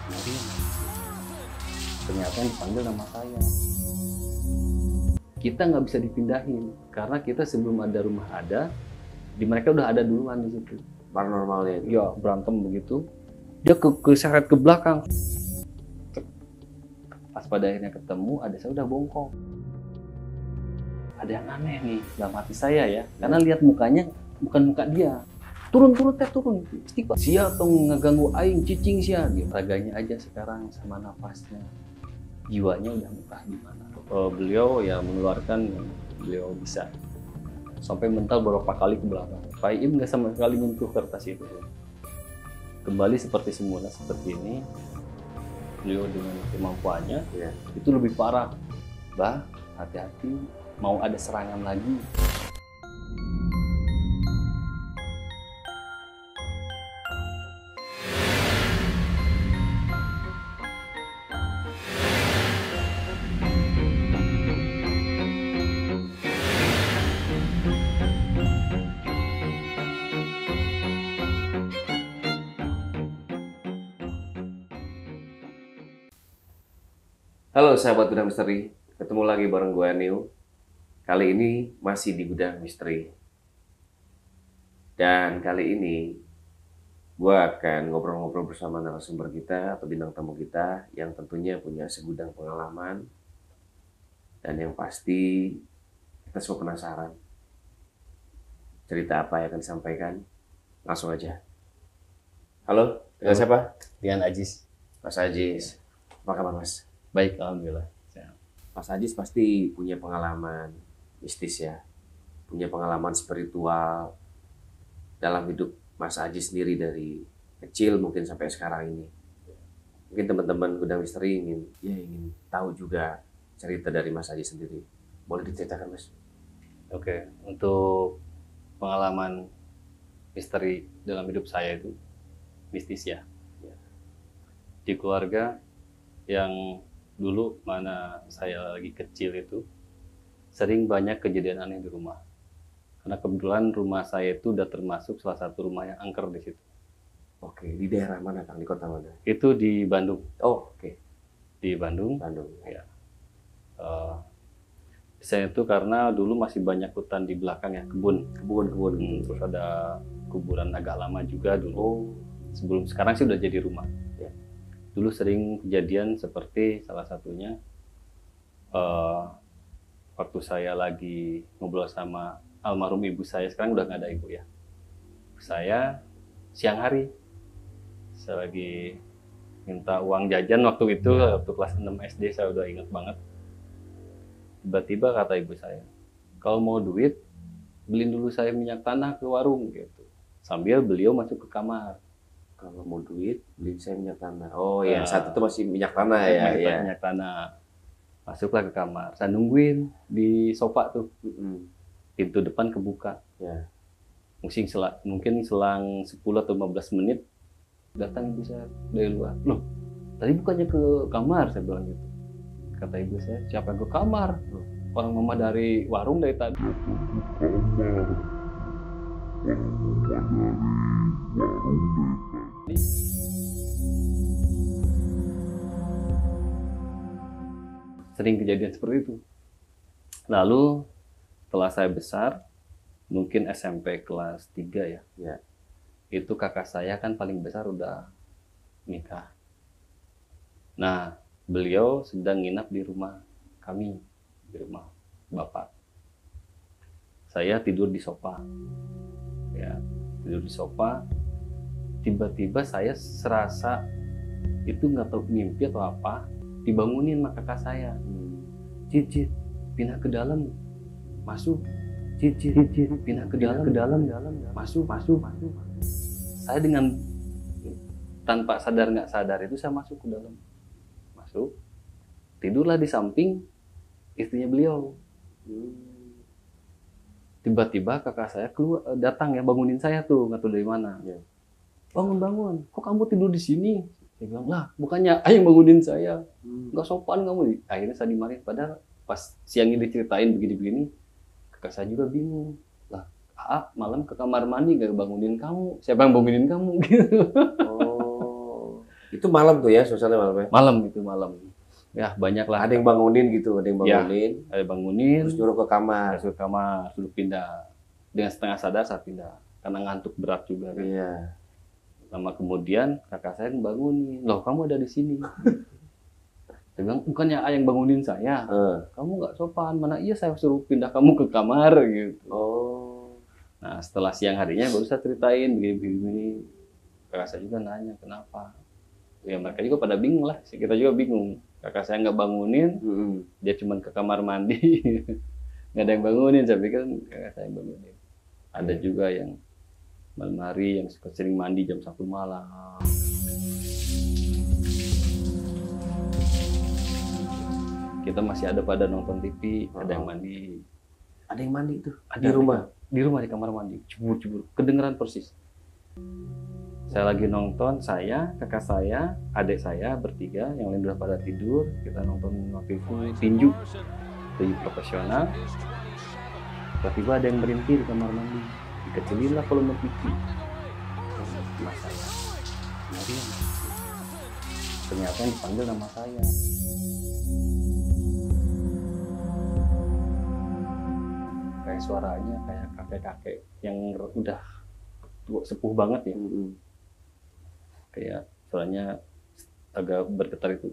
Nurin. Ternyata yang dipanggil nama saya. Kita nggak bisa dipindahin karena kita sebelum ada rumah ada, di mereka udah ada duluan di situ. Paranormalnya itu. Ya berantem begitu, dia keseret ke belakang. Pas pada akhirnya ketemu, ada saya udah bongkok. Ada yang aneh nih dalam hati saya ya, karena lihat mukanya bukan muka dia. Turun turun. Istighfar. Sia tong ngeganggu aing cicing sia. Dia raganya aja sekarang sama nafasnya. Jiwanya udah entah di mana. Beliau ya mengeluarkan yang beliau bisa. Sampai mental beberapa kali ke belakang. Pak Im nggak sama sekali menyentuh kertas itu. Kembali seperti semula seperti ini. Beliau dengan kemampuannya Ya. itu lebih parah. Bah, hati-hati mau ada serangan lagi. Halo sahabat Gudang Misteri, ketemu lagi bareng gue Neil. Kali ini masih di Gudang Misteri. Dan kali ini gue akan ngobrol-ngobrol bersama narasumber kita atau bintang tamu kita yang tentunya punya segudang pengalaman. Dan yang pasti kita semua penasaran cerita apa yang akan disampaikan. Langsung aja. Halo, dengan siapa? Dengan Ajis. Mas Ajis. Apa kabar Mas? Baik, alhamdulillah. Mas Ajis pasti punya pengalaman mistis ya, punya pengalaman spiritual dalam hidup Mas Ajis sendiri dari kecil mungkin sampai sekarang ini. Mungkin teman-teman Gudang Misteri ingin tahu juga cerita dari Mas Ajis sendiri. Boleh diceritakan Mas? Oke, untuk pengalaman misteri dalam hidup saya itu mistis ya. Di keluarga yang dulu mana saya lagi kecil itu sering banyak kejadian aneh di rumah. Karena kebetulan rumah saya itu udah termasuk salah satu rumah yang angker di situ. Oke, di daerah mana Kang? Di kota mana? Itu di Bandung. Oh, oke. Di Bandung. Bandung. Ya. Saya itu karena dulu masih banyak hutan di belakang ya, kebun. Kebun-kebun. Terus ada kuburan agak lama juga dulu. Oh, Sebelum sekarang sih udah jadi rumah. Ya. Dulu sering kejadian seperti salah satunya waktu saya lagi ngobrol sama almarhum ibu saya, sekarang udah nggak ada ibu ya. Saya siang hari, saya lagi minta uang jajan waktu itu, waktu kelas 6 SD, saya udah ingat banget. Tiba-tiba kata ibu saya, kalau mau duit, beliin dulu saya minyak tanah ke warung gitu. Sambil beliau masuk ke kamar. kalau mau duit, beliin saya minyak tanah. Oh ya, Nah, saat itu masih minyak tanah ya. Ya. Minyak tanah. Masuklah ke kamar. Saya nungguin di sofa tuh. Mm-mm. Pintu depan kebuka. Ya. Mungkin selang 10 atau 15 menit datang ibu saya dari luar. Loh, tadi bukannya ke kamar, saya bilang gitu. Kata ibu saya, siapa yang ke kamar? Loh, orang mama dari warung dari tadi. Sering kejadian seperti itu. Lalu setelah saya besar, mungkin SMP kelas 3 ya. Ya. Itu kakak saya kan paling besar udah nikah. Nah, beliau sedang nginap di rumah kami, di rumah bapak. Saya tidur di sofa. Ya, tidur di sofa. Tiba-tiba saya serasa itu nggak tahu mimpi atau apa, dibangunin sama kakak saya. Cicit, pindah ke dalam, masuk. Cicit, pindah ke dalam, masuk. Saya dengan tanpa sadar nggak sadar itu saya masuk ke dalam, masuk, tidurlah di samping istrinya beliau. Tiba-tiba kakak saya keluar, datang ya, bangunin saya tuh, nggak tahu dari mana. Ya. Bangun, kok kamu tidur di sini? Saya bilang, lah bukannya ayah bangunin saya, nggak sopan kamu. Akhirnya saya dimarahin, padahal pas siang ini diceritain begini-begini, kakak saya juga bingung. Lah, malam ke kamar mandi gak bangunin kamu, siapa yang bangunin kamu? Gitu. Oh, Itu malam tuh ya, suasana malam ya? Malam itu malam. Ya banyak lah. Ada yang bangunin gitu, ada yang bangunin. Ada bangunin. Terus nyuruh ke kamar. Masuk ke kamar, suruh pindah. Dengan setengah sadar saya pindah. Karena ngantuk berat juga kan. Iya. Lama kemudian kakak saya bangunin. Loh kamu ada di sini. Saya bilang, bukannya ayah yang bangunin saya. Kamu nggak sopan. Mana iya saya suruh pindah kamu ke kamar gitu. Oh. Nah setelah siang harinya baru saya ceritain begini-begini. Kakak saya juga nanya kenapa. Ya mereka juga pada bingung lah. Kita juga bingung. Kakak saya nggak bangunin. Dia cuma ke kamar mandi. Nggak ada yang bangunin. Saya pikir kakak saya yang bangunin. Ada juga yang malam hari yang suka sering mandi jam 1 malam. Kita masih ada pada nonton TV, ada yang mandi. Ada yang mandi tuh? Ada di rumah? Di rumah, di kamar mandi. Cebur-cebur. Kedengeran persis. Saya lagi nonton, saya, kakak saya, adik saya bertiga, yang lain udah pada tidur. Kita nonton waktu itu tinju profesional. Tiba-tiba ada yang berhenti di kamar mandi. Dikecilin lah volume TV. Mas saya, Mariam. Ternyata yang dipanggil nama saya. Kayak suaranya kayak kakek-kakek yang udah sepuh banget ya. Kayak suaranya agak bergetar itu.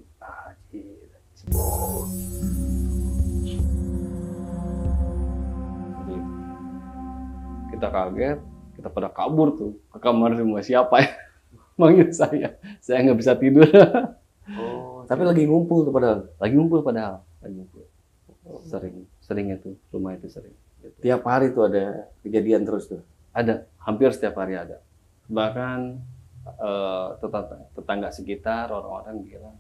Jadi, kita kaget, kita pada kabur tuh ke kamar semua. Siapa ya? Manggil saya nggak bisa tidur. Oh, tapi lagi ngumpul tuh padahal? Lagi ngumpul. Sering itu, rumah itu sering. Gitu. Tiap hari tuh ada kejadian terus tuh? Ada, hampir setiap hari ada. Bahkan tetangga sekitar, orang-orang bilang,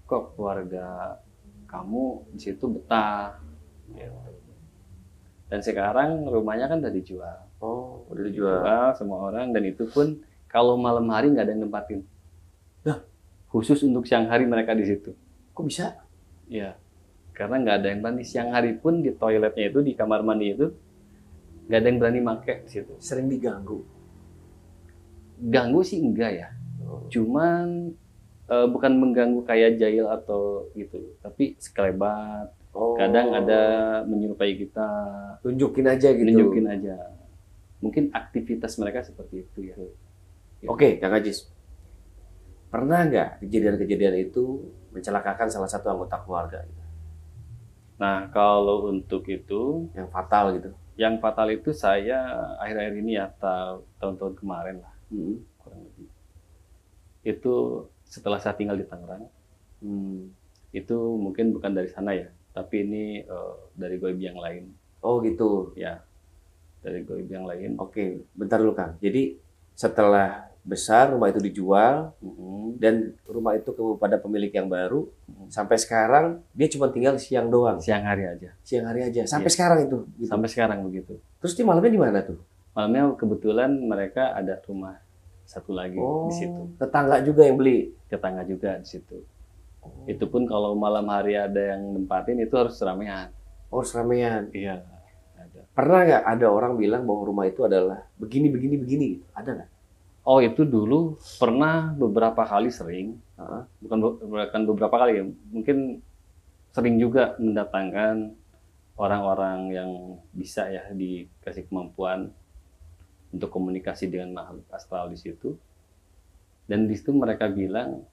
kok keluarga kamu di situ betah. Gitu. Dan sekarang rumahnya kan udah dijual. Oh, udah dijual. Semua orang, dan itu pun kalau malam hari nggak ada yang nempatin. Khusus untuk siang hari mereka di situ. Kok bisa? Iya. Karena nggak ada yang berani. Siang hari pun di toiletnya itu, di kamar mandi itu, nggak ada yang berani make di situ. Sering diganggu? Ganggu sih enggak ya. Cuman bukan mengganggu kayak jahil atau gitu. Tapi sekelebat. Kadang ada menyerupai kita. Tunjukin aja gitu? Tunjukin aja. Mungkin aktivitas mereka seperti itu ya. Oke, Kang Ajis. Pernah nggak kejadian-kejadian itu mencelakakan salah satu anggota keluarga? Nah, kalau untuk itu yang fatal gitu. Yang fatal itu saya akhir-akhir ini ya, tahun-tahun kemarin lah. Kurang lebih. Itu setelah saya tinggal di Tangerang. Itu mungkin bukan dari sana ya, tapi ini dari goib yang lain. Oh gitu. Ya. Dari goib yang lain. Oke, bentar dulu Kang. Jadi setelah besar rumah itu dijual dan rumah itu kepada pemilik yang baru, sampai sekarang dia cuma tinggal siang doang. Siang hari aja. Siang hari aja. Sampai sekarang itu. Gitu. Sampai sekarang begitu. Terus di malamnya di mana tuh? Malamnya kebetulan mereka ada rumah satu lagi di situ. Tetangga juga yang beli. Tetangga juga di situ. Itu pun kalau malam hari ada yang nempatin itu harus ramean. Oh, ramean. Iya. Ada. Pernah nggak ada orang bilang bahwa rumah itu adalah begini gitu? Ada nggak? Oh, itu dulu pernah beberapa kali sering. Bukan beberapa kali ya. Mungkin sering juga mendatangkan orang-orang yang bisa ya dikasih kemampuan untuk komunikasi dengan makhluk astral di situ. Dan di situ mereka bilang,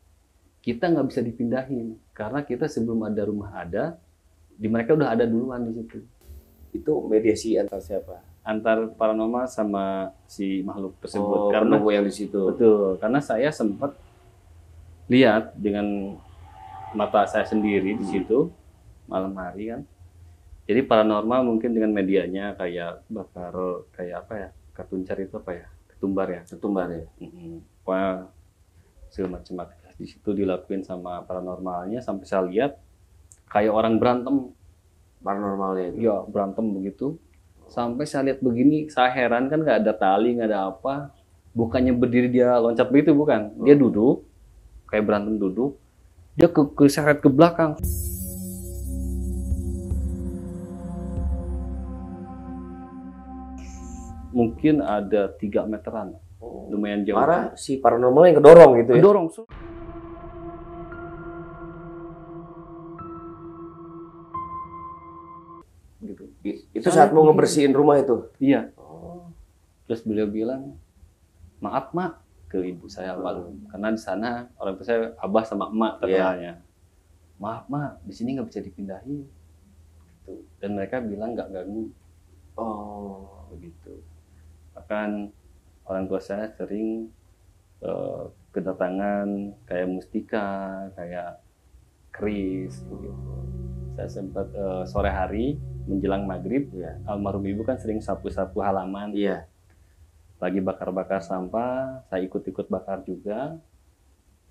kita nggak bisa dipindahin. Karena kita sebelum ada rumah ada, di mereka udah ada duluan di situ. Itu mediasi antar siapa? Antar paranormal sama si makhluk tersebut. Karena yang di situ. Betul, karena saya sempat lihat dengan mata saya sendiri di situ malam hari kan. Jadi paranormal mungkin dengan medianya kayak kayak apa ya? Katuncar itu apa ya? Ketumbar ya. Ketumbar ya. Wah, segala macam di situ dilakuin sama paranormalnya sampai saya lihat kayak orang berantem. Paranormalnya itu. Ya, berantem begitu. Sampai saya lihat begini, saya heran kan nggak ada tali, nggak ada apa. Bukannya berdiri dia loncat begitu, bukan. Dia duduk, kayak berantem duduk. Dia keseret ke belakang. Mungkin ada 3 meteran. Lumayan jauh. Parah, si paranormal yang kedorong gitu ya? Kedorong. gitu. Itu saat mau ngebersihin rumah itu? Iya. Oh. Terus beliau bilang, maaf mak, ke ibu saya malu, karena di sana orang tua saya abah sama emak terkenalnya. Maaf mak, di sini nggak bisa dipindahin. Gitu. Dan mereka bilang nggak ganggu. Oh. Begitu. Bahkan orang tua saya sering kedatangan kayak mustika, kayak keris, begitu. Saya sempat sore hari menjelang maghrib, almarhum ibu kan sering sapu-sapu halaman. Iya. Lagi bakar-bakar sampah, saya ikut-ikut bakar juga.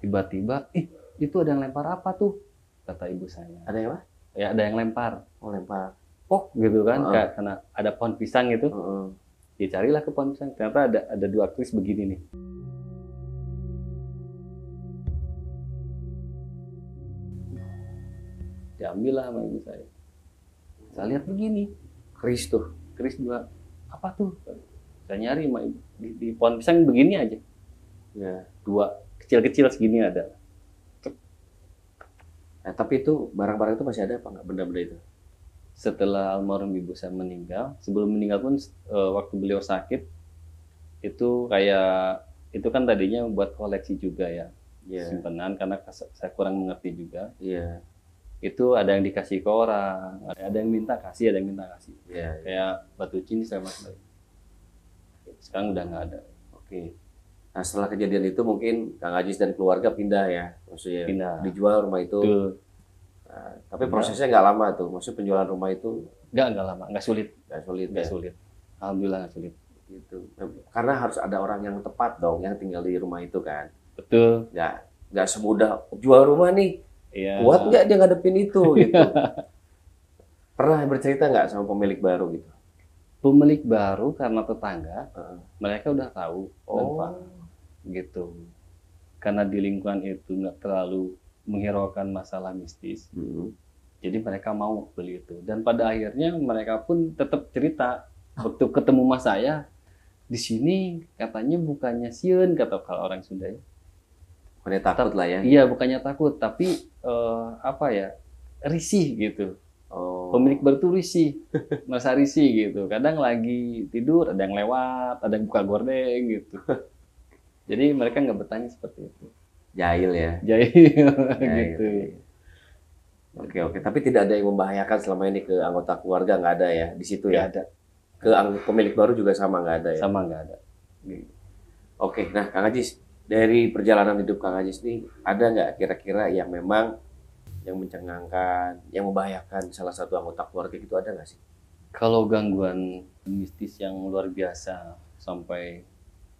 Tiba-tiba, itu ada yang lempar apa tuh? Kata ibu saya. Ada yang apa? Ya ada yang lempar. Oh, lempar. Oh gitu kan, karena ada pohon pisang gitu. Dicarilah ke pohon pisang, ternyata ada 2 keris begini nih. Diambil lah sama ibu saya. Saya lihat begini, Keris tuh. keris 2. Apa tuh? Saya nyari sama ibu. Di pohon pisang begini aja. Ya. 2 kecil-kecil segini ada. Tapi itu barang-barang itu masih ada apa nggak, benda-benda itu? Setelah almarhum ibu saya meninggal, sebelum meninggal pun waktu beliau sakit, itu kayak, itu kan tadinya buat koleksi juga ya. Simpanan, karena saya kurang mengerti juga. Itu ada yang dikasih ke orang, ada yang minta kasih, ada yang minta kasih. Kayak batu cincin saya masih. Sekarang udah nggak ada. Oke. Nah setelah kejadian itu mungkin Kang Ajis dan keluarga pindah ya, maksudnya Pindah. dijual rumah itu. Nah, tapi prosesnya nggak lama tuh, maksudnya penjualan rumah itu? Nggak lama, nggak sulit. Nggak sulit. Alhamdulillah nggak sulit. Gitu. Karena harus ada orang yang tepat dong yang tinggal di rumah itu kan. Betul. Nggak semudah jual rumah nih. Kuat nggak dia ngadepin itu gitu. Pernah bercerita nggak sama pemilik baru gitu? Pemilik baru karena tetangga, mereka udah tahu dan paham gitu. Karena di lingkungan itu nggak terlalu menghiraukan masalah mistis, jadi mereka mau beli itu. Dan pada akhirnya mereka pun tetap cerita waktu ketemu mas saya, di sini katanya bukannya sieun, kata kalau orang Sunda ya. Bukannya takut lah ya? Iya, bukannya takut, tapi apa ya, risih gitu. Pemilik baru tuh risih, merasa risih gitu. Kadang lagi tidur, ada yang lewat, ada yang buka gorden gitu. Jadi mereka nggak bertanya seperti itu. Jahil ya? Jahil gitu. Oke. Tapi tidak ada yang membahayakan selama ini ke anggota keluarga, nggak ada ya di situ ya? Nggak ada. Ke pemilik baru juga sama nggak ada ya? Sama nggak ada. Oke, nah Kang Ajis, dari perjalanan hidup Kang Ajis ini ada nggak kira-kira yang memang yang mencengangkan, yang membahayakan salah satu anggota keluarga gitu, ada nggak sih? Kalau gangguan mistis yang luar biasa sampai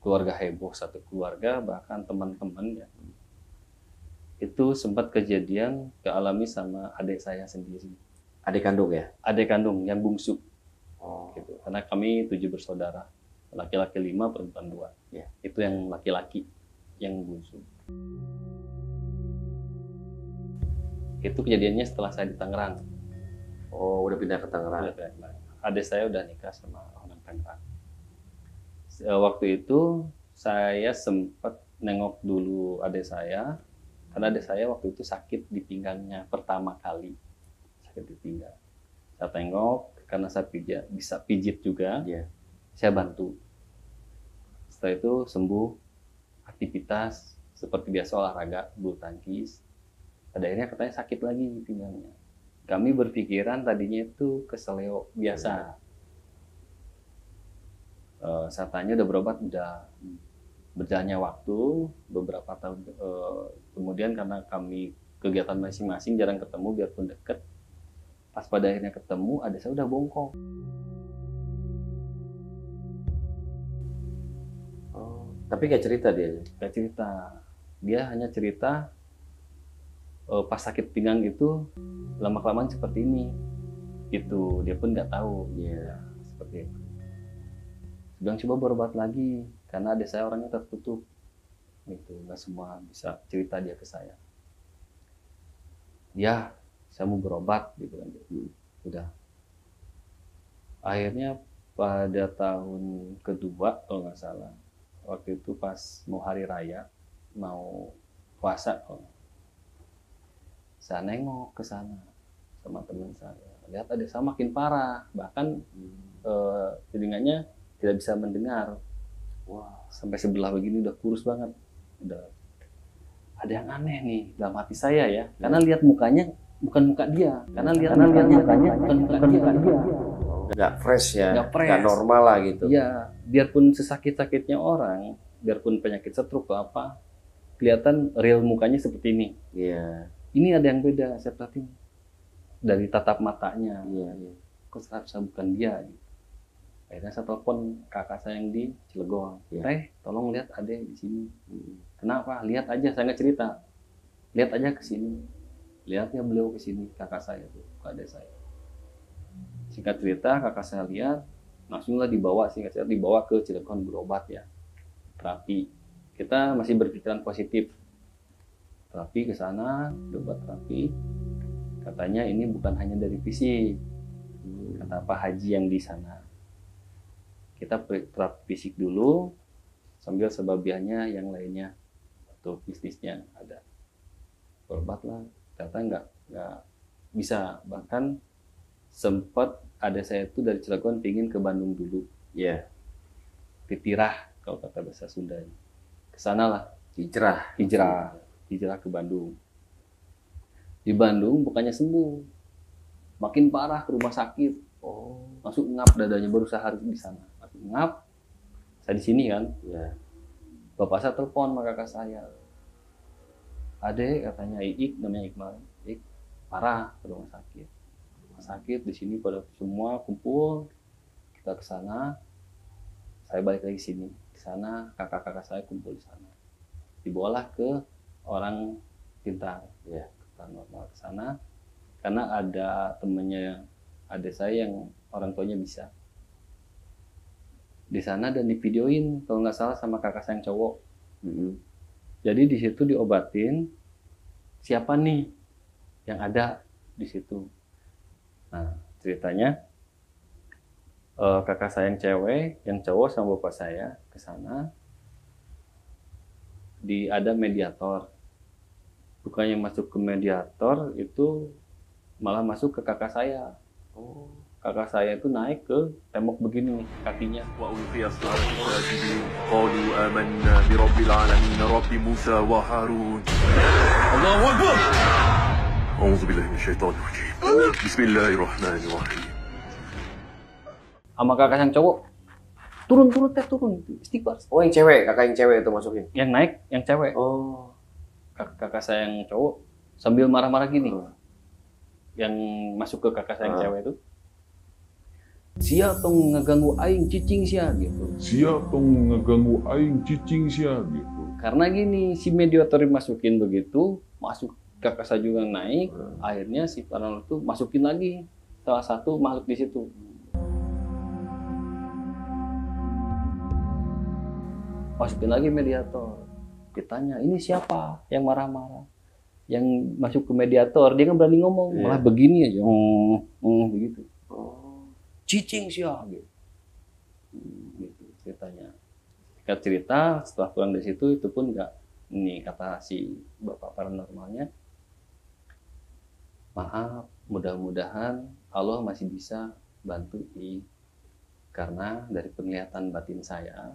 keluarga heboh, satu keluarga bahkan teman-teman ya, itu sempat kejadian kealami sama adik saya sendiri. Adik kandung ya? Adik kandung yang bungsu. Gitu. Karena kami 7 bersaudara, laki-laki 5, perempuan 2. Itu yang laki-laki yang bungsu. Itu kejadiannya setelah saya di Tangerang. Oh, udah pindah ke Tangerang. Adik saya udah nikah sama orang Tangerang. Waktu itu saya sempat nengok dulu adik saya, karena adik saya waktu itu sakit di pinggangnya pertama kali. Sakit di pinggang. Saya tengok, karena saya bisa pijit juga, saya bantu. Setelah itu sembuh, aktivitas seperti biasa, olahraga, bulu tangkis. Pada akhirnya katanya sakit lagi pinggangnya. Kami berpikiran tadinya itu keseleo biasa. Saya tanya udah berobat, udah. Berjalannya waktu beberapa tahun kemudian, karena kami kegiatan masing-masing jarang ketemu biarpun deket. Pas pada akhirnya ketemu, adik saya udah bongkok. Tapi nggak cerita dia? Nggak cerita. Dia hanya cerita pas sakit pinggang itu lama-kelamaan seperti ini. Itu dia pun nggak tahu. Seperti itu. Bilang coba berobat lagi, karena adik saya orangnya tertutup. Gitu, nggak semua bisa cerita dia ke saya. Ya, saya mau berobat gitu kan. Udah. Akhirnya pada tahun kedua kalau nggak salah, waktu itu pas mau hari raya, mau puasa, saya nengok ke sana sama teman saya. lihat adik saya makin parah, bahkan telinganya tidak bisa mendengar. Wah, sampai sebelah begini udah kurus banget. Udah ada yang aneh nih dalam hati saya ya, karena lihat mukanya bukan muka dia, karena lihat mukanya bukan muka dia. Nggak fresh ya, Nggak fresh. nggak normal lah gitu. Iya, biarpun sesakit-sakitnya orang, biarpun penyakit stroke atau apa, kelihatan real mukanya seperti ini. Iya. Ini ada yang beda, saya perhatiin dari tatap matanya. Iya. Kok seharusnya bukan dia? Gitu. Akhirnya saya telepon kakak saya yang di Cilegon. Iya. Tolong lihat adek di sini. Kenapa? Lihat aja, saya nggak cerita. Lihat aja ke sini. Lihatnya beliau ke sini, kakak saya tuh, ke adek saya. Singkat cerita, kakak saya lihat, langsunglah dibawa ke Cilegon berobat ya, terapi. Kita masih berpikiran positif, terapi ke sana, berobat terapi. Katanya ini bukan hanya dari fisik, kata Pak Haji yang di sana. Kita terapi fisik dulu, sambil sebabiannya yang lainnya atau bisnisnya ada. Berobatlah, ternyata nggak bisa, bahkan sempat ada saya itu dari Cilegon pingin ke Bandung dulu. Iya. Titirah kalau kata bahasa Sunda. Kesana lah. Hijrah ke Bandung. Di Bandung bukannya sembuh, makin parah ke rumah sakit. Masuk ngap dadanya, baru sehari di sana. Masuk ngap. Saya di sini kan. Iya. Bapak saya telepon sama kakak saya. Adek katanya namanya Iqbal. Parah ke rumah sakit. Sakit di sini pada semua kumpul, kita ke sana, saya balik lagi sini. Di sana kakak-kakak saya kumpul di sana, dibawalah ke orang pintar ya, ke normal ke sana, karena ada temennya adik saya yang orang tuanya bisa di sana dan divideoin kalau nggak salah sama kakak saya yang cowok. Jadi di situ diobatin siapa nih yang ada di situ. Nah, ceritanya kakak saya yang cewek, yang cowok sama bapak saya ke sana. Ada mediator. Bukannya masuk ke mediator, itu malah masuk ke kakak saya. Kakak saya itu naik ke tembok begini nih, kakinya. وألقي السحرة ساجدين قالوا آمنا برب العالمين رب موسى وهارون الله أكبر أعوذ بالله من الشيطان الرجيم بسم الله الرحمن الرحيم. Sama kakak yang cowok, turun istighfar. Yang cewek, kakak yang cewek itu masukin. Yang naik, yang cewek. Kakak saya yang cowok sambil marah-marah gini. Yang masuk ke kakak saya yang cewek itu, sia tong ngeganggu aing cicing sia gitu. Sia tong ngeganggu aing cicing sia gitu. Karena gini, si mediator dimasukin begitu, masuk kakak saya juga naik, akhirnya si paranormal itu masukin lagi salah satu makhluk di situ. Masukin lagi mediator. Ditanya, ini siapa yang marah-marah? Yang masuk ke mediator, dia kan berani ngomong, malah begini aja, begitu. Cicing siapa gitu. Gitu ceritanya. Singkat cerita, setelah pulang dari situ, itu pun nggak, ini kata si bapak paranormalnya, maaf, mudah-mudahan Allah masih bisa bantu karena dari penglihatan batin saya,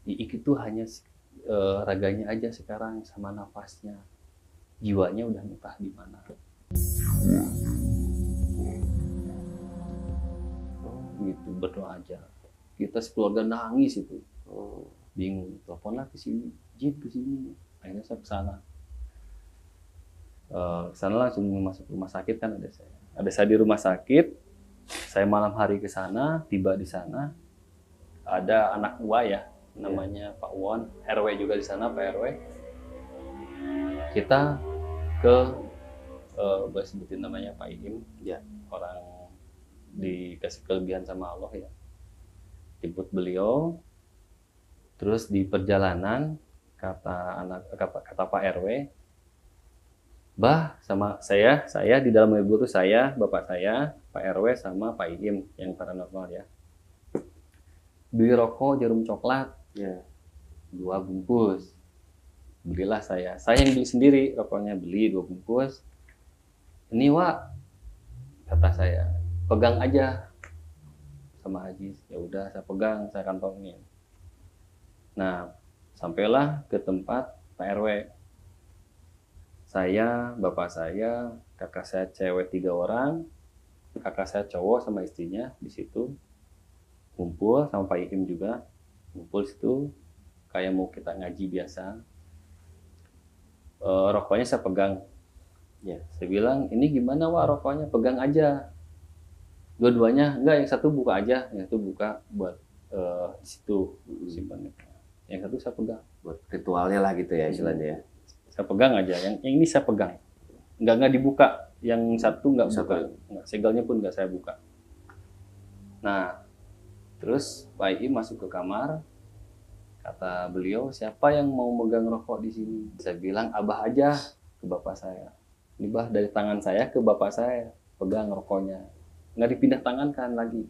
Iik itu hanya raganya aja sekarang sama nafasnya, jiwanya udah entah di mana. Gitu, berdoa aja. Kita sekeluarga nangis itu, bingung. Teleponlah ke sini, Jin ke sini. Akhirnya saya ke sana. Kesana langsung masuk rumah sakit kan ada saya. Ada saya di rumah sakit. Saya malam hari ke sana, tiba di sana. Ada anak buah ya, namanya Pak Won, RW juga di sana, Pak RW. Kita ke boleh sebutin namanya Pak Iim, ya, orang dikasih kelebihan sama Allah ya. Jemput beliau. Terus di perjalanan kata Pak RW, Bah, sama saya di dalam mobil itu saya, bapak saya, Pak RW sama Pak Iim yang paranormal ya. Beli rokok jarum coklat, ya, 2 bungkus. Belilah saya yang beli sendiri rokoknya, beli 2 bungkus. Ini Wak, Kata saya, pegang aja sama Haji. Ya udah, saya pegang, saya kantongin. Nah, sampailah ke tempat Pak RW. Saya, bapak saya, kakak saya cewek 3 orang, kakak saya cowok sama istrinya di situ ngumpul sama Pak Iim juga, ngumpul situ kayak mau kita ngaji biasa. Rokoknya saya pegang. Ya. Saya bilang, ini gimana Wak rokoknya? Pegang aja. Dua-duanya, enggak, yang satu buka aja, yang satu buka buat di situ simpannya. Yang satu saya pegang. Buat ritualnya lah gitu ya istilahnya ya. Saya pegang aja, yang ini saya pegang. Enggak dibuka, yang satu enggak buka. Enggak, segelnya pun enggak saya buka. Nah, terus Pak Iim masuk ke kamar. Kata beliau, siapa yang mau megang rokok di sini? Saya bilang, Abah aja, ke bapak saya. Ini bah, dari tangan saya ke bapak saya, pegang rokoknya. Nggak dipindah tangan kan lagi.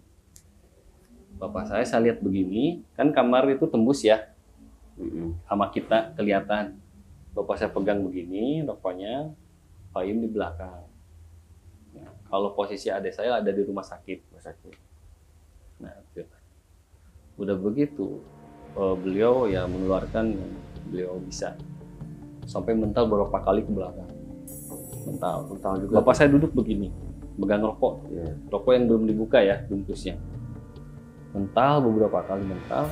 Bapak saya lihat begini, kan kamar itu tembus ya, sama kita kelihatan. Bapak saya pegang begini, rokoknya, Pak Iim di belakang. Nah, kalau posisi adik saya ada di rumah sakit. Nah, gitu. Udah begitu, beliau ya mengeluarkan yang beliau bisa. Sampai mental beberapa kali ke belakang. Mental juga. Bapak saya duduk begini, pegang rokok. Yeah. Rokok yang belum dibuka ya, bungkusnya. Mental beberapa kali mental.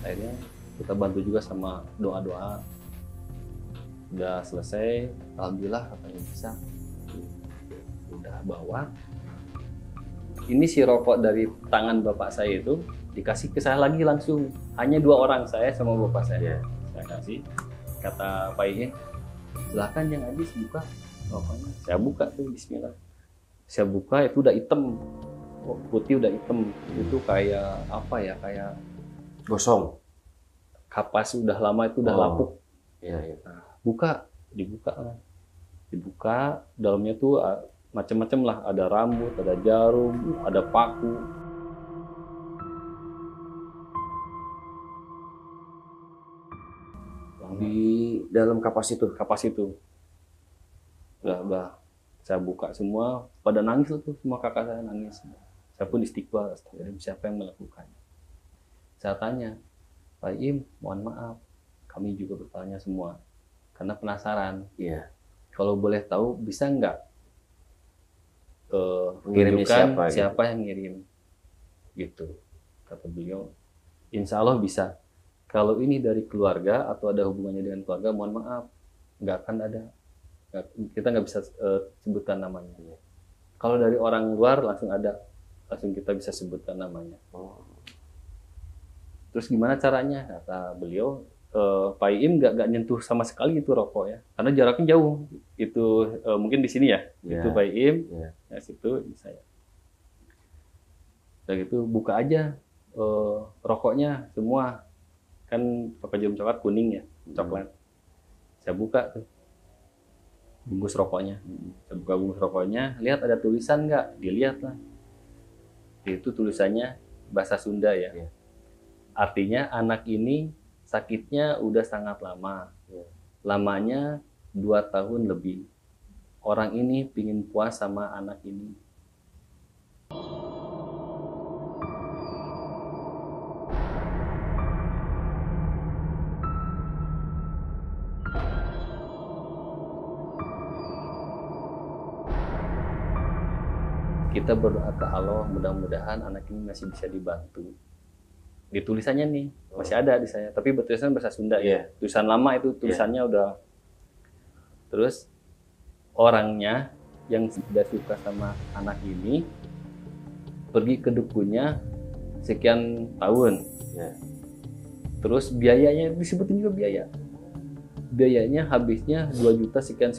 Akhirnya kita bantu juga sama doa-doa. Udah selesai, alhamdulillah katanya bisa. Udah bawa. Ini si rokok dari tangan bapak saya itu dikasih ke saya lagi langsung. Hanya 2 orang, saya sama bapak saya. Saya kasih. Kata Pak Iin, silakan yang habis buka rokoknya. Saya buka tuh, bismillah. Saya buka, itu udah hitam. Putih udah hitam. Itu kayak apa ya, kayak Gosong. kapas udah lama itu udah lapuk. Iya. Nah, dibuka, dalamnya tuh macam-macam lah, ada rambut, ada jarum, ada paku. Di dalam kapas itu. Udah saya buka semua, pada nangis tuh, semua kakak saya nangis. Saya pun istighfar, siapa yang melakukannya. Saya tanya, Pak Iim, mohon maaf, kami juga bertanya semua, karena penasaran. Iya. Kalau boleh tahu, bisa nggak Mengirimnya tunjukkan siapa, siapa yang ngirim? Gitu. Kata beliau, insya Allah bisa. Kalau ini dari keluarga atau ada hubungannya dengan keluarga, mohon maaf, nggak akan ada. Kita nggak bisa sebutkan namanya. Kalau dari orang luar langsung ada, langsung kita bisa sebutkan namanya. Terus gimana caranya? Kata beliau, Pak Iim nggak nyentuh sama sekali itu rokok ya, karena jaraknya jauh. Itu mungkin di sini ya, itu Pak Iim, ya situ saya. Dan itu buka aja rokoknya semua, kan pakai jarum coklat kuning ya, coklat. Saya buka tuh bungkus rokoknya, saya buka bungkus rokoknya, lihat ada tulisan nggak? Dilihat lah, itu tulisannya bahasa Sunda ya. Artinya anak ini sakitnya udah sangat lama, lamanya 2 tahun lebih. Orang ini pingin puas sama anak ini. Kita berdoa ke Allah, mudah-mudahan anak ini masih bisa dibantu. Di tulisannya nih masih ada di saya, tapi bertulisan bahasa Sunda ya. Tulisan lama itu tulisannya udah. Terus orangnya yang tidak suka sama anak ini pergi ke dukunnya sekian tahun. Terus biayanya disebutin juga biaya. Biayanya habisnya 2 juta sekian.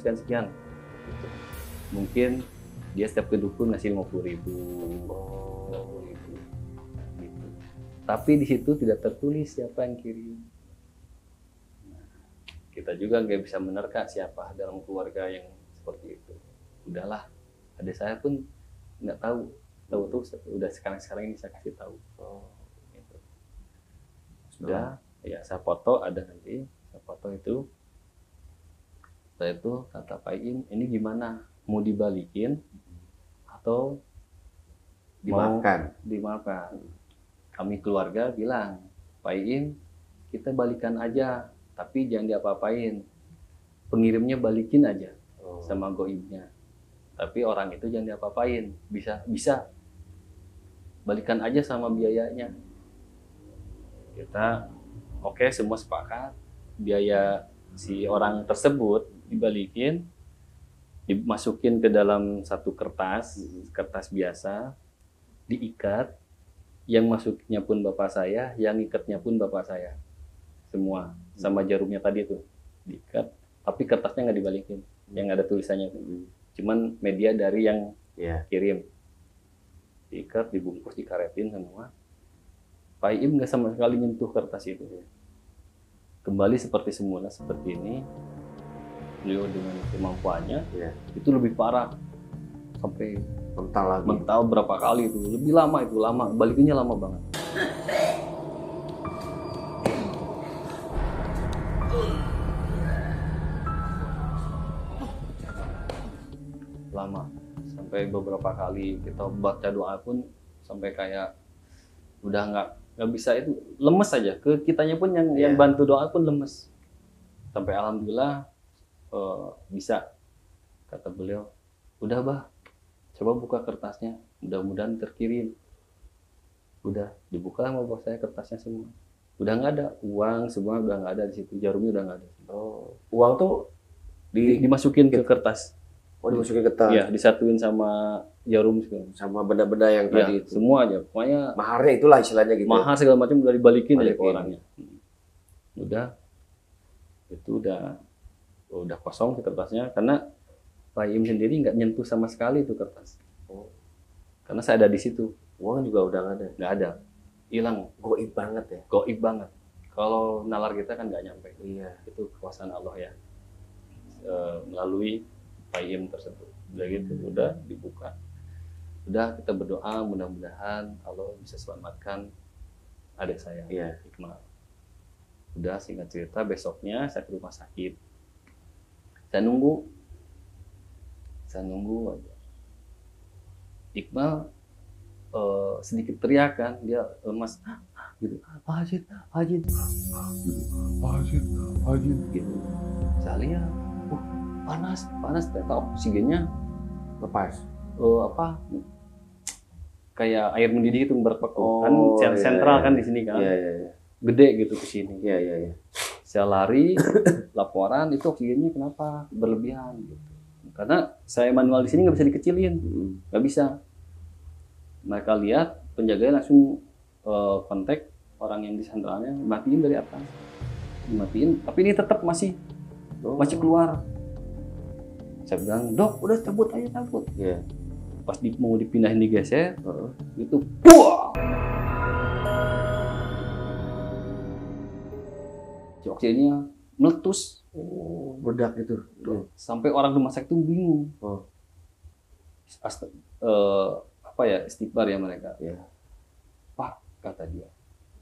Mungkin dia setiap ke dukun ngasih 50.000. Tapi di situ tidak tertulis siapa yang kirim. Kita juga nggak bisa menerka siapa dalam keluarga yang seperti itu. Udahlah, adik saya pun nggak tahu tuh udah sekarang ini saya kasih tahu. Gitu. Sudah Ya, saya foto ada nanti, saya foto itu. Setelah itu kata Pak Im, ini gimana? Mau dibalikin atau Dimaafkan. dimaafkan? Kami keluarga bilang, Pak Im, kita balikan aja, tapi jangan diapa-apain. Pengirimnya balikin aja sama goibnya. Tapi orang itu jangan diapa-apain. Bisa balikan aja sama biayanya. Kita oke, semua sepakat. Biaya si orang tersebut dibalikin, dimasukin ke dalam satu kertas biasa, diikat. Yang masuknya pun bapak saya, yang ikatnya pun bapak saya. Semua sama jarumnya tadi tuh diikat, tapi kertasnya nggak dibalikin, yang ada tulisannya tuh. Cuman media dari yang kirim, diikat, dibungkus, dikaretin semua. Pak Im nggak sama sekali nyentuh kertas itu. Kembali seperti semula, seperti ini. Beliau dengan kemampuannya itu lebih parah, sampai mental berapa kali itu, lebih lama, balikinnya lama banget. Lama, sampai beberapa kali kita baca doa pun sampai kayak udah nggak bisa, itu lemes aja, ke kitanya pun yang bantu doa pun lemes. Sampai alhamdulillah bisa, kata beliau, udah bah, coba buka kertasnya, mudah-mudahan terkirim. Udah dibuka sama bos saya kertasnya semua, udah nggak ada uang, semua udah nggak ada di situ, jarumnya udah nggak ada. Uang tuh dimasukin ke kertas. Dimasukin ke kertas. Iya, disatuin sama jarum segala. Sama benda-benda yang tadi itu. Semua aja, pokoknya maharnya itulah istilahnya gitu. Mahar segala macam udah dibalikin aja ke orangnya. Udah, itu udah kosong si kertasnya, karena Pak Im sendiri nggak nyentuh sama sekali itu kertas. Karena saya ada di situ. Uang juga udah nggak ada, hilang. Goib banget ya. Goib banget. Kalau nalar kita kan nggak nyampe. Iya. Itu kekuasaan Allah ya. Melalui Pak Im tersebut. Udah gitu, udah dibuka. Udah kita berdoa, mudah-mudahan Allah bisa selamatkan adik saya, Iqmal. Udah, singkat cerita, besoknya saya ke rumah sakit. Saya nunggu aja. Iqmal sedikit teriakan, dia lemas gitu, Pak Hajid gitu. Saya lihat, panas, ternyata oksigennya Lepas. Kayak air mendidih itu berpeku, kan sentral kan di sini kan, gede gitu ke sini. Saya lari, laporan itu oksigennya kenapa berlebihan gitu. Karena saya manual di sini nggak bisa dikecilin, nggak bisa. Mereka lihat, penjaganya langsung kontak orang yang di sentralnya, matiin dari atas, dimatiin, tapi ini tetap masih keluar. Saya bilang, dok, udah cabut aja. Pas mau dipindahin, digeser, itu buah, oksigennya meletus, Bedak itu. sampai orang rumah sakit itu bingung. Istighfar ya mereka. Pak, kata dia,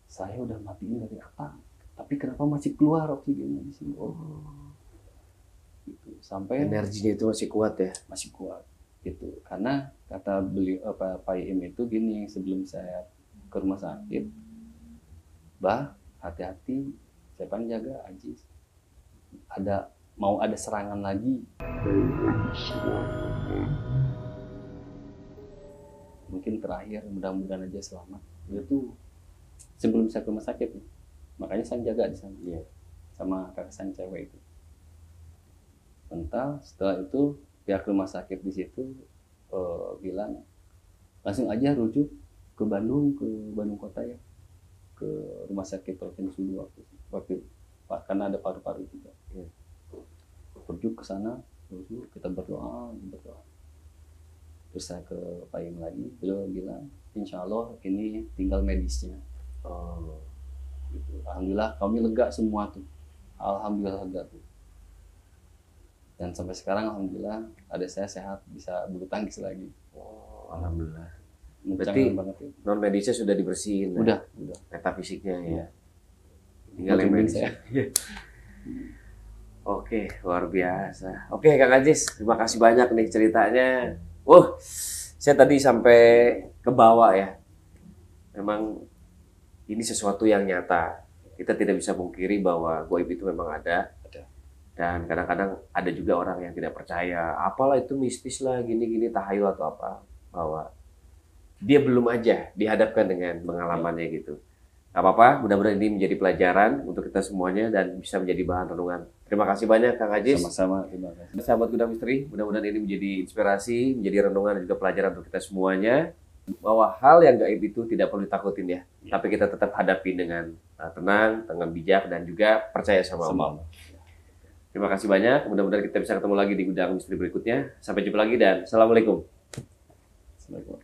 saya udah matiin dari atas, tapi kenapa masih keluar oksigennya di sini? Gitu. Sampai energinya itu masih kuat ya. Masih kuat. Gitu. Karena kata beliau Pak Im itu gini, sebelum saya ke rumah sakit, Bah, hati-hati, saya kan jaga Aziz. Mau ada serangan lagi. Mungkin terakhir, mudah-mudahan aja selamat. Itu sebelum saya ke rumah sakit, makanya saya jaga di sana, sama kakak saya cewek itu. Mental, setelah itu pihak rumah sakit di situ bilang langsung aja rujuk ke Bandung kota ya, ke rumah sakit Provinsi 2 waktu karena ada paru-paru juga. Rujuk ke sana, kita berdoa. Terus saya ke Pak Im lagi, beliau bilang, insya Allah ini tinggal medisnya. Gitu. Alhamdulillah kami lega semua tuh. Alhamdulillah lega tuh. Dan sampai sekarang alhamdulillah adik saya sehat, bisa bulu tangkis lagi. Alhamdulillah. Berarti non medisnya sudah dibersihin. Udah. Metafisiknya ya. Tinggal yang Bimbing medis. saya. Oke, luar biasa. Oke, Kang Ajis, terima kasih banyak nih ceritanya. Saya tadi sampai ke bawah ya. Memang ini sesuatu yang nyata. Kita tidak bisa pungkiri bahwa gaib itu memang ada. Dan kadang-kadang ada juga orang yang tidak percaya. Apalah itu mistis lah, gini-gini, tahayul atau apa. Bahwa dia belum aja dihadapkan dengan pengalamannya gitu. Gak apa-apa, mudah-mudahan ini menjadi pelajaran untuk kita semuanya dan bisa menjadi bahan renungan. Terima kasih banyak Kang Ajis. Sama-sama, terima kasih. Sahabat Gudang Misteri, mudah-mudahan ini menjadi inspirasi, menjadi renungan dan juga pelajaran untuk kita semuanya. Bahwa hal yang gaib itu tidak perlu ditakutin ya. Tapi kita tetap hadapi dengan tenang, dengan bijak, dan juga percaya sama Allah. Terima kasih banyak, mudah-mudahan kita bisa ketemu lagi di Gudang Misteri berikutnya. Sampai jumpa lagi dan Assalamualaikum. Assalamualaikum.